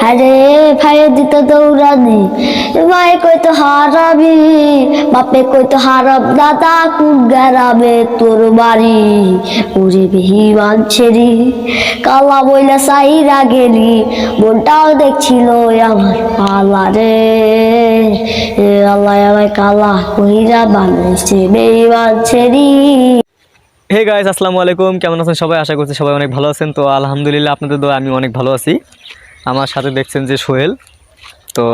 আরে ভাই দিত দৌড়ানি ভাই কইতো হারাবি বাপে কইতো হারাব দাদা কুক গেরাবে তোর বাড়ি উড়ে বেহিমান ছেড়ি কালা বইলা সাইরা গেলি মনটাও দেখছিল আমার পালা রে আল্লাহ আমায় কালা কইরা বানাইছে বেইমান ছেড়ি। হে গাইস, আসসালামু আলাইকুম। কেমন আছেন সবাই? আশা করছি সবাই অনেক ভালো আছেন। তো আলহামদুলিল্লাহ, আপনাদের দোয়া আমি অনেক ভালো আছি। আমার সাথে দেখছেন যে সোহেল। তো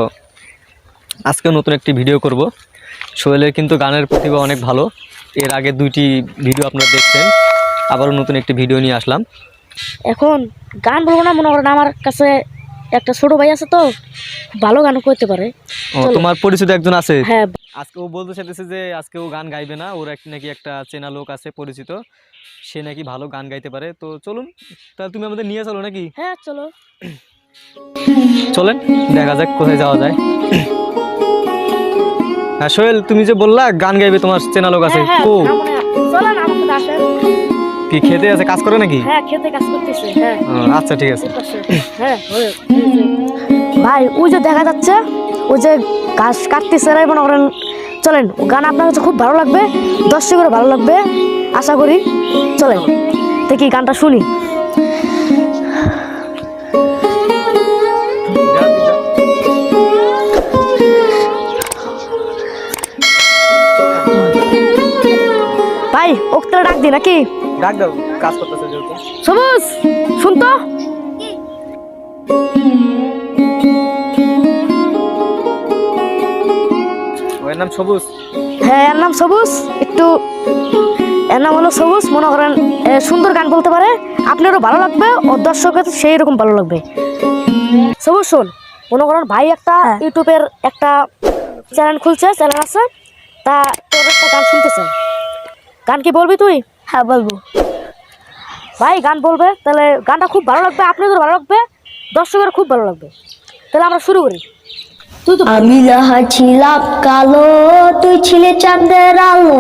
আজকে নতুন একটি ভিডিও করব। সোহেলের কিন্তু গানের প্রতিভা অনেক ভালো। এর আগে 2টি ভিডিও আপনারা দেখছেন, আবারও নতুন একটি ভিডিও নিয়ে আসলাম। এখন গান বলবো না, মনে করেন আমার কাছে একটা ছোট ভাই আছে, তো ভালো গানও করতে পারে। ও, তোমার পরিচিত একজন আছে? হ্যাঁ। আজকে ও বলতে চাইতেছে যে আজকে ও গান গাইবে না, ওর নাকি একটা চেনা লোক আছে পরিচিত, সে নাকি ভালো গান গাইতে পারে। তো চলুন, তাহলে তুমি আমাদের নিয়ে চলো নাকি? হ্যাঁ চলো, চলেন দেখা যাক কোথায় যাওয়া যায়। হ্যাঁ সোহেল, তুমি যে বললা গান গাইবে, তোমার চেনা লোক আছে। হ্যাঁ, ও চলেন আমার সাথে আসেন। কি খেতে আছে, কাজ করে নাকি? হ্যাঁ, খেতে কাজ করতেছে। হ্যাঁ আচ্ছা ঠিক আছে। হ্যাঁ ভাই, ওই যে দেখা যাচ্ছে ওই যে গাছ কাটতেছে, মনে করেন। চলেন, গান আপনার কাছে খুব ভালো লাগবে, দর্শকেরও ভালো লাগবে আশা করি। চলেন দেখি গানটা শুনি। ভাই ওকে ডাক দি নাকি? ডাক দাও, কাজ করতেছে যেহেতু। সবুজ শুনতো। ওর নাম সবুজ? হ্যাঁ, এর নাম সবুজ। এর নাম হলো সবুজ। মনে করেন সুন্দর গান বলতে পারে, আপনারও ভালো লাগবে ও দর্শকের সেই রকম ভালো লাগবে। সবুজ শোন, মনে করেন ভাই একটা ইউটিউবের একটা চ্যানেল খুলছে, চ্যানেল আছে, তা তোর একটা গান শুনতে চাই। গান কি বলবি তুই? হ্যাঁ বলবো ভাই গান বলবে, তাহলে গানটা খুব ভালো লাগবে, আপনাদের ভালো লাগবে, দর্শকের খুব ভালো লাগবে। তাহলে আমরা শুরু করি। আমি যাহা ছিলাম কালো তুই ছিলে চাঁদের আলো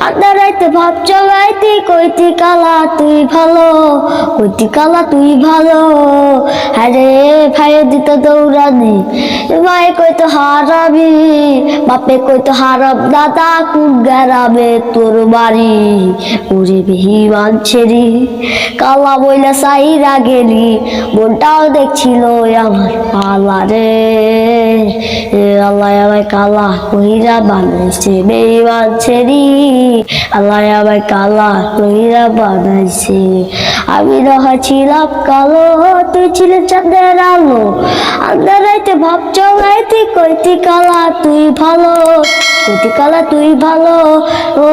আড্ডা রাইতে ভাব জগাইতি কইতি কালা তুই ভালো কইতি কালা তুই ভালো। আরে ভাই দিত দৌড়ানি ভাই কইতো হারাবি বাপে কইতো হারাব দাদা কুক গেরাবে তোর বাড়ি উড়ে বেহিমান ছেড়ি কালা বইলা সাইরা গেলি মনটাও দেখছিল আমার পালা রে আল্লাহ আমায় কালা কইরা বানাইছে বেইমান ছেড়ি আল্লাহ আমায় কালা কইরা বানাইছে। আমি রহা ছিলাম কালো তুই ছিলে চাঁদের আলো আন্দার রাইতে ভাব জগাইতি কইতি কালা তুই ভালো কইতি কালা তুই ভালো। ও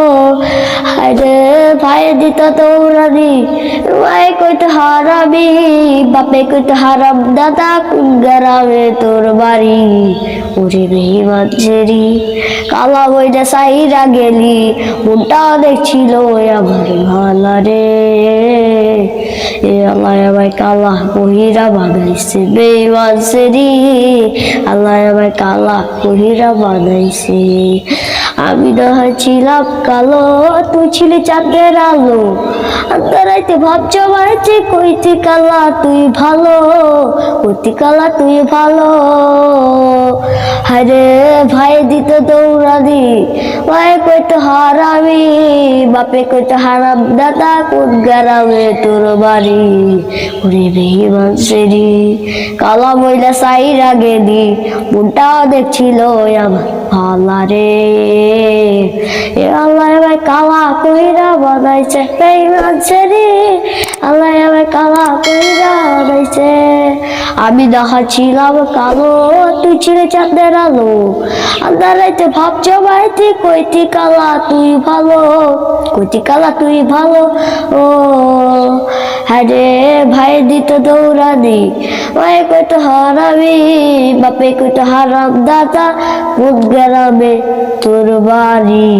হায়রে ভাই দিত দৌড়ানি ভাই কইতো হারাবি বাপে কইতো হারাব দাদা কোন গেরাবে তোর বাড়ি ওরে বেইমান ছেড়ি কালা বইটা সাইরা গেলি মনটাও দেখছিল আমার ভালা রে আল্লাহ আমায় কালা কহিরা বানাইছে বেইমান ছেড়ি আল্লাহ আমায় কালা কহিরা বানাইছে। আমি না ছিলাম কালো তুই ছিলি চাঁদের আলো আন্দারাইতে ভাব জমাইতে কইতি কালা তুই ভালো কইতি কালা তুই ভালো। হায়রে ভাই দিত দৌড়ানি ভাই কইতো হারাবি বাপে কইতো হারাম দাদা কোন গেরাবে তোর বাড়ি ওরে বেইমান ছেড়ি কালা ময়লা সাইরা গেলি মনটাও দেখছিল আমার ভালা রে আল্লাহ আমায় কালা কইরা বানাইছে বেইমান ছেড়ি আল্লাহ আমায় কালা কইরা বানাইছে। আমি দেখা ছিলাম কালো তুই ছিলে চাঁদের আলো আন্দার রাইতে ভাব জমাইতি কইতি কালা তুই ভালো কইতি কালা তুই ভালো। ও হ্যাঁ রে ভাই দিত দৌড়ানি ভাই কইতো হারাবি বাপে কইতো হারাম দাদা কোন গেরাবে তোর বাড়ি।